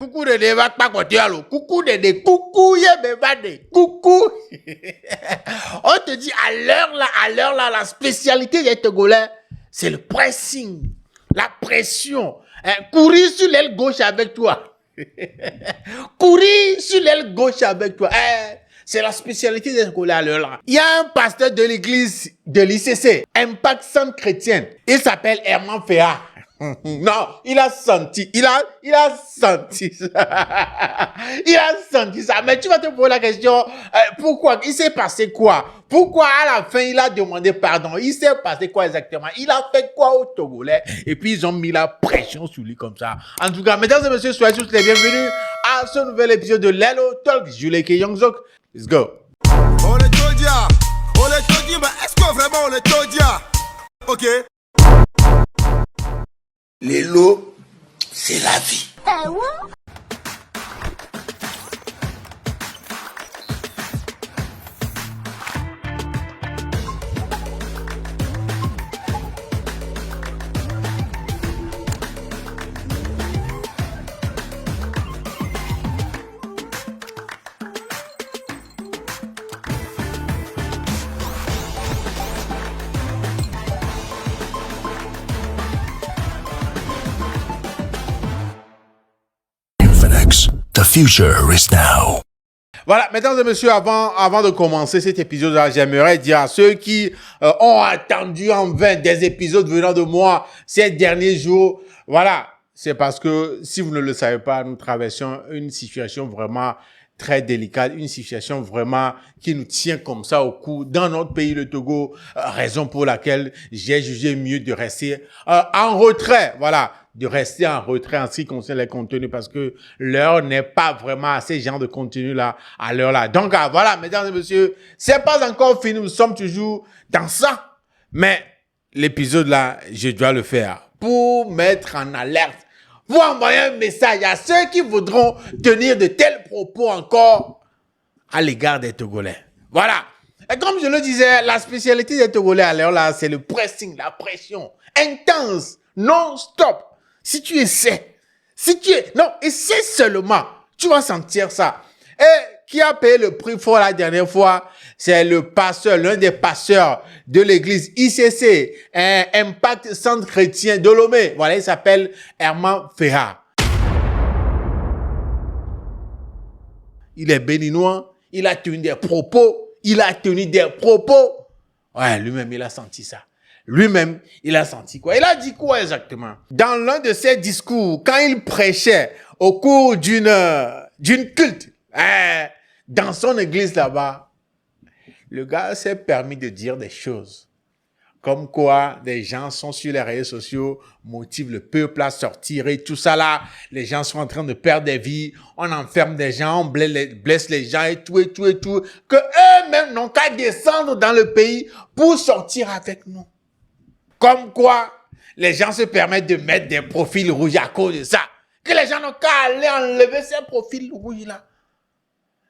Coucou de débat pas côté allo. Coucou de coucou yebevade. Coucou. On te dit à l'heure là, la spécialité des Togolais, c'est le pressing, la pression. Courir sur l'aile gauche avec toi. Courir sur l'aile gauche avec toi. C'est la spécialité des Togolais à l'heure là. Il y a un pasteur de l'église de l'ICC, Impact Centre Chrétienne. Il s'appelle Herman Féa. Non, il a senti ça. Il a senti ça. Mais tu vas te poser la question, pourquoi? Il s'est passé quoi? Pourquoi à la fin, il a demandé pardon? Il s'est passé quoi exactement? Il a fait quoi au Togolais? Et puis, ils ont mis la pression sur lui comme ça. En tout cas, mesdames et messieurs, soyez tous les bienvenus à ce nouvel épisode de Lelo Talk. Jules Youngzok. Let's go. On est Todia, mais est-ce que vraiment on est Todia? Ok. Lelo, c'est la vie. The future is now. Voilà, mesdames et messieurs, avant de commencer cet épisode-là, j'aimerais dire à ceux qui ont attendu en vain des épisodes venant de moi ces derniers jours, voilà, c'est parce que, si vous ne le savez pas, nous traversons une situation vraiment très délicate, une situation vraiment qui nous tient comme ça au cou dans notre pays, le Togo, raison pour laquelle j'ai jugé mieux de rester en retrait, voilà, de rester en retrait en ce qui concerne les contenus parce que l'heure n'est pas vraiment à ces genres de contenus-là à l'heure-là. Donc, voilà, mesdames et messieurs, c'est pas encore fini, nous sommes toujours dans ça, mais l'épisode-là, je dois le faire pour mettre en alerte, pour envoyer un message à ceux qui voudront tenir de tels propos encore à l'égard des Togolais. Voilà. Et comme je le disais, la spécialité des Togolais à l'heure là, c'est le pressing, la pression intense, non-stop. Si tu essaies, essaie seulement, tu vas sentir ça. Et qui a payé le prix fort la dernière fois, c'est le pasteur, l'un des pasteurs de l'église ICC, Impact Centre Chrétien de Lomé. Voilà, il s'appelle Herman Féa. Il est béninois, il a tenu des propos, Ouais, lui-même, il a senti ça. Lui-même, il a senti quoi? Il a dit quoi exactement? Dans l'un de ses discours, quand il prêchait au cours d'une culte, dans son église là-bas, le gars s'est permis de dire des choses. Comme quoi, des gens sont sur les réseaux sociaux, motivent le peuple à sortir et tout ça là. Les gens sont en train de perdre des vies. On enferme des gens, on blesse les gens et tout. Que eux-mêmes n'ont qu'à descendre dans le pays pour sortir avec nous. Comme quoi, les gens se permettent de mettre des profils rouges à cause de ça. Que les gens n'ont qu'à aller enlever ces profils rouges là.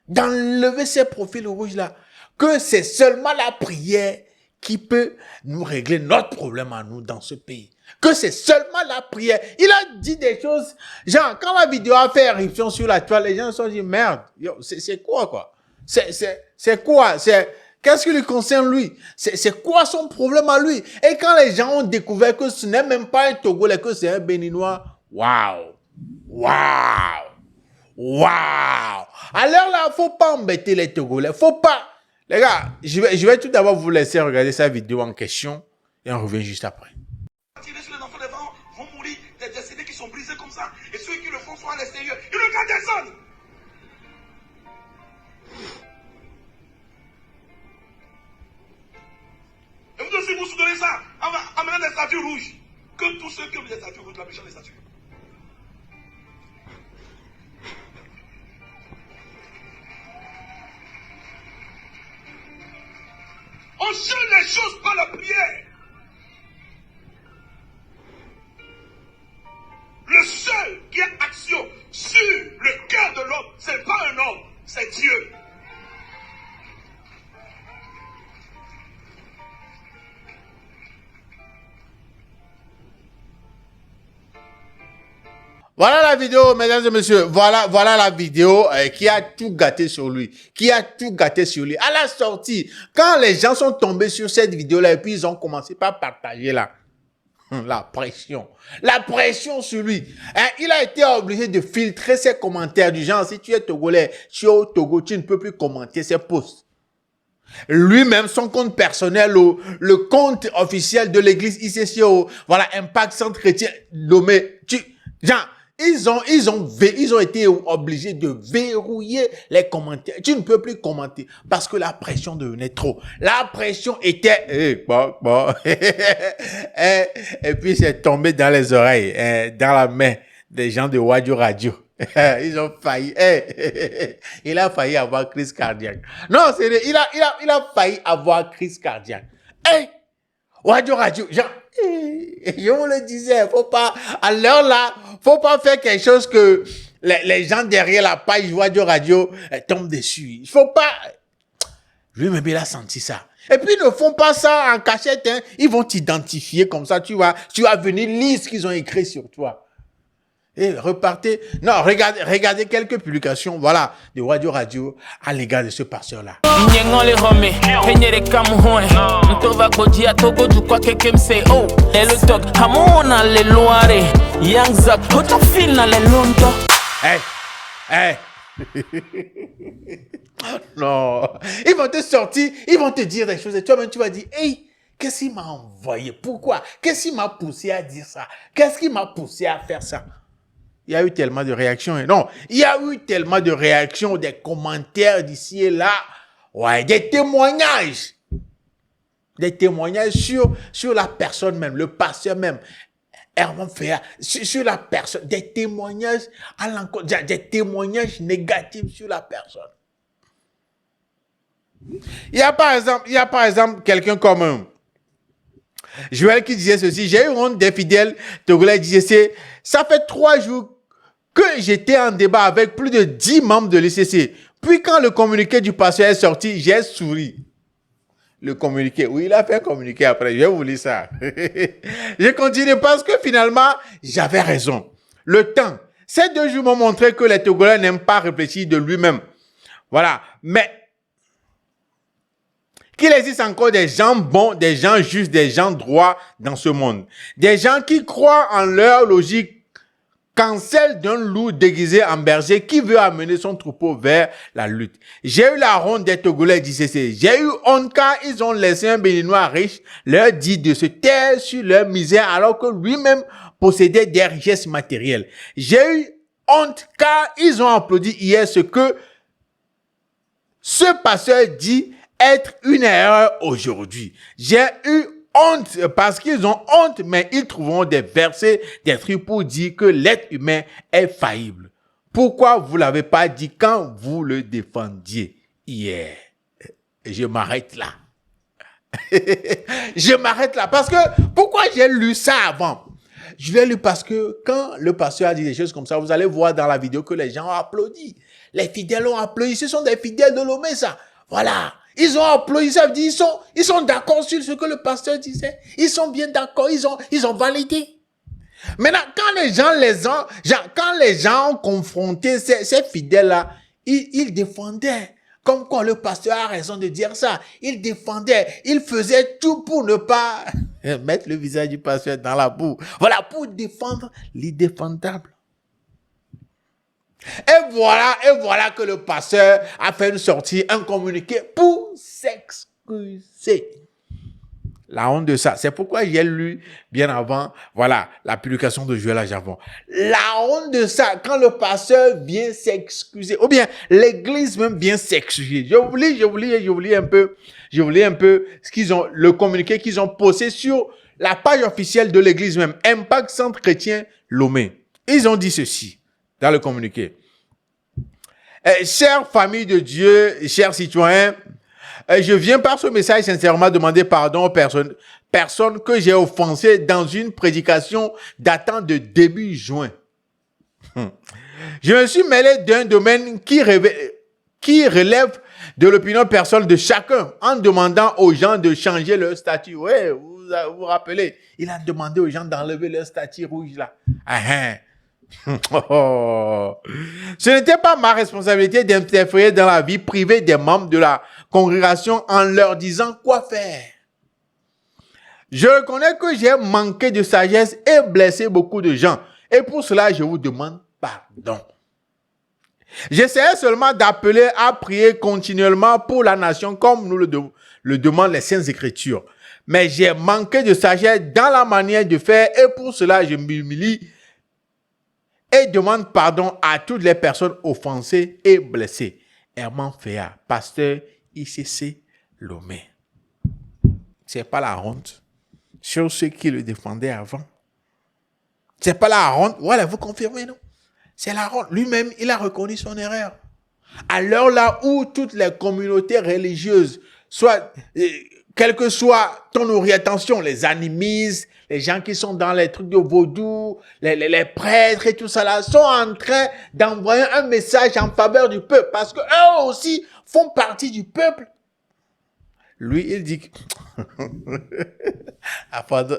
D'enlever ces profils rouges là. Que c'est seulement la prière qui peut nous régler notre problème à nous dans ce pays. Que c'est seulement la prière. Il a dit des choses, genre, quand la vidéo a fait éruption sur la toile, les gens se sont dit, merde, c'est quoi? C'est quoi? Qu'est-ce qui lui concerne lui? C'est quoi son problème à lui? Et quand les gens ont découvert que ce n'est même pas un Togolais, que c'est un Béninois, waouh! Alors là, faut pas embêter les Togolais, faut pas. Les gars, je vais tout d'abord vous laisser regarder sa vidéo en question et on revient juste après. Tirer sur les enfants des parents vont mourir, des décédés qui sont brisés comme ça. Et ceux qui le font sont à l'extérieur. Ils n'ont qu'à descendre. Et vous aussi, vous soudonnez ça en menant des statues rouges. Que tous ceux qui ont des statues rouges, la méchante des statues. On change les choses par la prière. Le seul qui a action sur le cœur de l'homme, ce n'est pas un homme, c'est Dieu. Voilà la vidéo, mesdames et messieurs. Voilà la vidéo qui a tout gâté sur lui. À la sortie, quand les gens sont tombés sur cette vidéo-là et puis ils ont commencé par partager là. La pression sur lui. Il a été obligé de filtrer ses commentaires du genre, si tu es Togolais, tu es au Togo, tu ne peux plus commenter ses posts. Lui-même, son compte personnel, le compte officiel de l'église ICCO, voilà, Impact Centre Chrétien, nommé, ils ont été obligés de verrouiller les commentaires. Tu ne peux plus commenter parce que la pression devenait trop. La pression était, et puis c'est tombé dans les oreilles, dans la main des gens de Wadio Radio. Ils ont failli, il a failli avoir crise cardiaque. Non, c'est il a failli avoir crise cardiaque. Wadio Radio, genre, je vous le disais, faut pas, à l'heure là, faut pas faire quelque chose que les gens derrière la page Wadio Radio tombent dessus. Il faut pas, lui-même il a senti ça. Et puis ils ne font pas ça en cachette, hein. Ils vont t'identifier comme ça, tu vas venir lire ce qu'ils ont écrit sur toi. Et repartez. Non, regardez quelques publications, voilà, de Wadio Radio à l'égard de ce pasteur-là. Non, ils vont te sortir, ils vont te dire des choses et toi-même tu vas dire, qu'est-ce qu'il m'a envoyé? Pourquoi? Qu'est-ce qui m'a poussé à dire ça? Qu'est-ce qui m'a poussé à faire ça? Il y a eu tellement de réactions. Non, il y a eu tellement de réactions, des commentaires d'ici et là. Ouais, des témoignages. Des témoignages sur la personne même, le pasteur même. Herman Féa, sur la personne. Des témoignages à l'encontre, des témoignages négatifs sur la personne. Il y a par exemple quelqu'un comme Joël qui disait ceci. J'ai eu honte des fidèles togolais. Disait, ça fait 3 jours que j'étais en débat avec plus de 10 membres de l'ICC. Puis quand le communiqué du pasteur est sorti, j'ai souri. Le communiqué, oui, il a fait un communiqué après. Je vais vous lire ça. Je continue parce que finalement, j'avais raison. Le temps. Ces 2 jours m'ont montré que les Togolais n'aiment pas réfléchir de lui-même. Voilà. Mais qu'il existe encore des gens bons, des gens justes, des gens droits dans ce monde. Des gens qui croient en leur logique qu'en celle d'un loup déguisé en berger qui veut amener son troupeau vers la lutte. J'ai eu la honte des Togolais d'ICC. J'ai eu honte car ils ont laissé un Béninois riche leur dire de se taire sur leur misère alors que lui-même possédait des richesses matérielles. J'ai eu honte car ils ont applaudi hier ce que ce pasteur dit être une erreur aujourd'hui. J'ai eu honte parce qu'ils ont honte, mais ils trouveront des versets, des trucs pour dire que l'être humain est faillible. Pourquoi vous l'avez pas dit quand vous le défendiez hier? Je m'arrête là. Je m'arrête là parce que pourquoi j'ai lu ça avant? Je l'ai lu parce que quand le pasteur a dit des choses comme ça, vous allez voir dans la vidéo que les gens ont applaudi. Les fidèles ont applaudi. Ce sont des fidèles de Lomé, ça. Voilà. Ils ont applaudi, ça veut dire ils sont d'accord sur ce que le pasteur disait. Ils sont bien d'accord, ils ont validé. Maintenant, quand les gens ont confronté ces fidèles-là, ils défendaient. Comme quoi le pasteur a raison de dire ça. Ils défendaient, ils faisaient tout pour ne pas mettre le visage du pasteur dans la boue. Voilà, pour défendre l'indéfendable. Et voilà que le pasteur a fait une sortie, un communiqué pour s'excuser. La honte de ça. C'est pourquoi j'ai lu bien avant, voilà, la publication de Joël Ajavon. La honte de ça, quand le pasteur vient s'excuser, ou bien l'église même vient s'excuser. Je vous lis un peu ce qu'ils ont, le communiqué qu'ils ont posté sur la page officielle de l'église même, Impact Centre Chrétien Lomé. Ils ont dit ceci dans le communiqué. Chère famille de Dieu, chers citoyens, je viens par ce message sincèrement demander pardon aux personnes que j'ai offensées dans une prédication datant de début juin. Je me suis mêlé d'un domaine qui relève de l'opinion personnelle de chacun en demandant aux gens de changer leur statut. Ouais, vous vous rappelez, il a demandé aux gens d'enlever leur statut rouge là. Oh. Ce n'était pas ma responsabilité d'interférer dans la vie privée des membres de la congrégation en leur disant quoi faire. Je reconnais que j'ai manqué de sagesse et blessé beaucoup de gens. Et pour cela, je vous demande pardon. J'essayais seulement d'appeler à prier continuellement pour la nation comme nous le demandent les Saintes Écritures. Mais j'ai manqué de sagesse dans la manière de faire et pour cela, je m'humilie et demande pardon à toutes les personnes offensées et blessées. Herman Féa, pasteur ICC Lomé. C'est pas la honte sur ceux qui le défendaient avant. C'est pas la honte. Voilà, vous confirmez, non? C'est la honte. Lui-même, il a reconnu son erreur. À l'heure là où toutes les communautés religieuses, soit, quelle que soit ton orientation, les animistes, les gens qui sont dans les trucs de vaudou, les prêtres et tout ça là, sont en train d'envoyer un message en faveur du peuple parce que eux aussi font partie du peuple. Lui, il dit que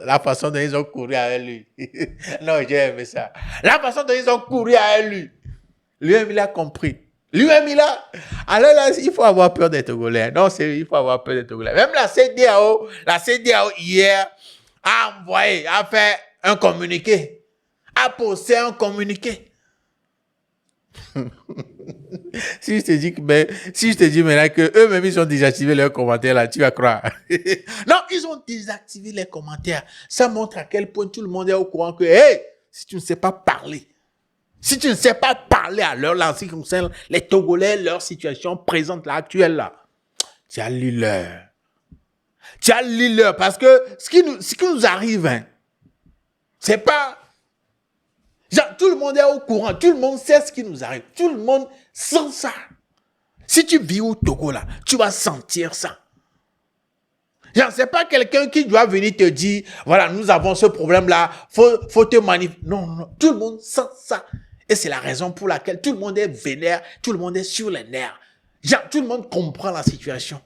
la façon dont ils ont couru avec lui. Non, j'ai aimé ça. La façon dont ils ont couru avec lui. Lui-même, il a compris. Lui-même, il a... Alors là, il faut avoir peur des Togolais. Non, il faut avoir peur des Togolais. Même la CEDEAO hier, a fait un communiqué. A posté un communiqué. Si je te dis maintenant que eux-mêmes ils ont désactivé leurs commentaires là, tu vas croire. Non, ils ont désactivé les commentaires. Ça montre à quel point tout le monde est au courant que, hey, si tu ne sais pas parler à l'heure là, en ce qui concerne les Togolais, leur situation présente là, actuelle là, tu as lu l'heure. Parce que ce qui nous arrive, hein, c'est pas... Genre, tout le monde est au courant, tout le monde sait ce qui nous arrive, tout le monde sent ça. Si tu vis au Togo là, tu vas sentir ça. Genre, c'est pas quelqu'un qui doit venir te dire, voilà, nous avons ce problème là, faut te manifester. Non, tout le monde sent ça. Et c'est la raison pour laquelle tout le monde est vénère, tout le monde est sur les nerfs. Genre, tout le monde comprend la situation.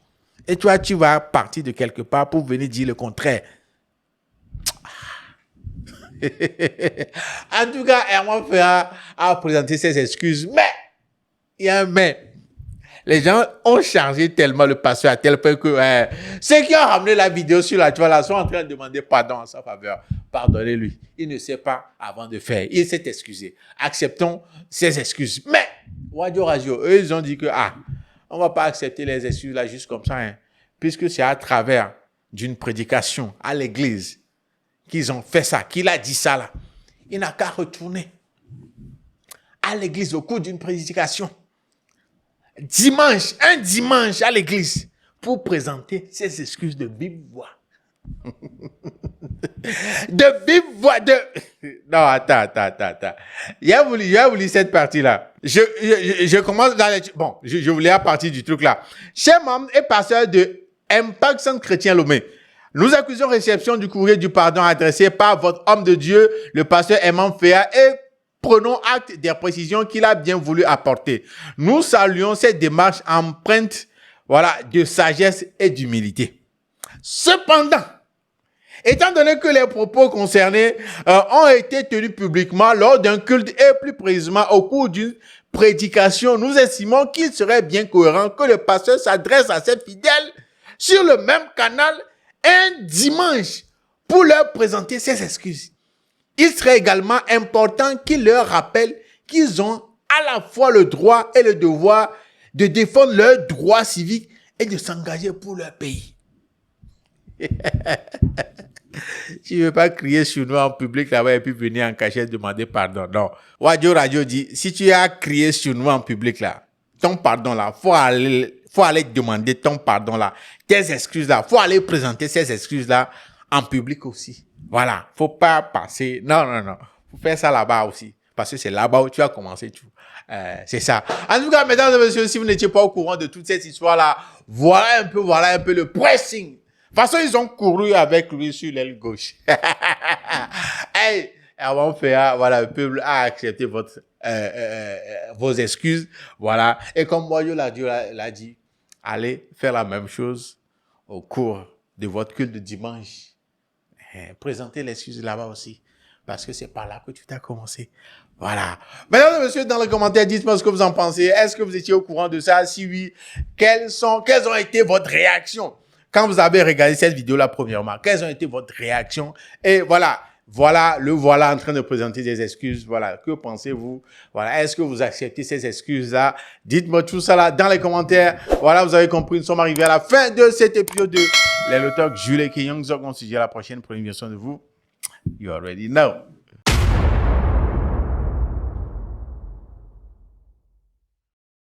Et toi, tu vas partir de quelque part pour venir dire le contraire. En tout cas, Herman Féa a présenté ses excuses, mais il y a un mais. Les gens ont chargé tellement le pasteur à tel point que ceux qui ont ramené la vidéo sur la toile là sont en train de demander pardon en sa faveur. Pardonnez-lui. Il ne sait pas avant de faire. Il s'est excusé. Acceptons ses excuses. Mais, Wadio Radio, eux, ils ont dit que, on ne va pas accepter les excuses là juste comme ça, hein, puisque c'est à travers d'une prédication à l'église qu'ils ont fait ça, qu'il a dit ça là. Il n'a qu'à retourner à l'église au cours d'une prédication. Un dimanche à l'église pour présenter ses excuses de vive voix. De vive voix de... Non, attends. J'ai voulu cette partie-là. Je commence dans les... Bon, je voulais à partir du truc là. Chers membres et pasteurs de Impact Centre Chrétien Lomé, nous accusons réception du courrier du pardon adressé par votre homme de Dieu, le pasteur Herman Féa, et prenons acte des précisions qu'il a bien voulu apporter. Nous saluons cette démarche empreinte, de sagesse et d'humilité. Cependant, étant donné que les propos concernés ont été tenus publiquement lors d'un culte et plus précisément au cours d'une prédication, nous estimons qu'il serait bien cohérent que le pasteur s'adresse à ses fidèles sur le même canal un dimanche pour leur présenter ses excuses. Il serait également important qu'il leur rappelle qu'ils ont à la fois le droit et le devoir de défendre leurs droits civiques et de s'engager pour leur pays. Tu ne veux pas crier sur nous en public là-bas et puis venir en cachette demander pardon. Non. Wadio Radio dit, si tu as crié sur nous en public là, ton pardon là, faut aller demander ton pardon là, tes excuses là, faut aller présenter ces excuses là en public aussi. Voilà, faut pas passer. Non. Faut faire ça là-bas aussi. Parce que c'est là-bas où tu as commencé tout. C'est ça. En tout cas, mesdames et messieurs, si vous n'étiez pas au courant de toute cette histoire-là, voilà un peu le pressing. De toute façon, ils ont couru avec lui sur l'aile gauche. Hey, Herman Féa, le peuple a accepté vos excuses. Voilà. Et comme moi, je l'a dit, allez faire la même chose au cours de votre culte de dimanche. Présentez l'excuse là-bas aussi. Parce que c'est par là que tu t'as commencé. Voilà. Mesdames et messieurs, dans les commentaires, dites-moi ce que vous en pensez. Est-ce que vous étiez au courant de ça? Si oui, quelles ont été votre réaction quand vous avez regardé cette vidéo-là premièrement? Quelles ont été votre réaction? Et voilà. Voilà en train de présenter des excuses. Voilà. Que pensez-vous? Voilà. Est-ce que vous acceptez ces excuses-là? Dites-moi tout ça là dans les commentaires. Voilà, vous avez compris. Nous sommes arrivés à la fin de cet épisode de Les Talk. Jules et Kenyang. On se dit à la prochaine pour une version de vous. You already know.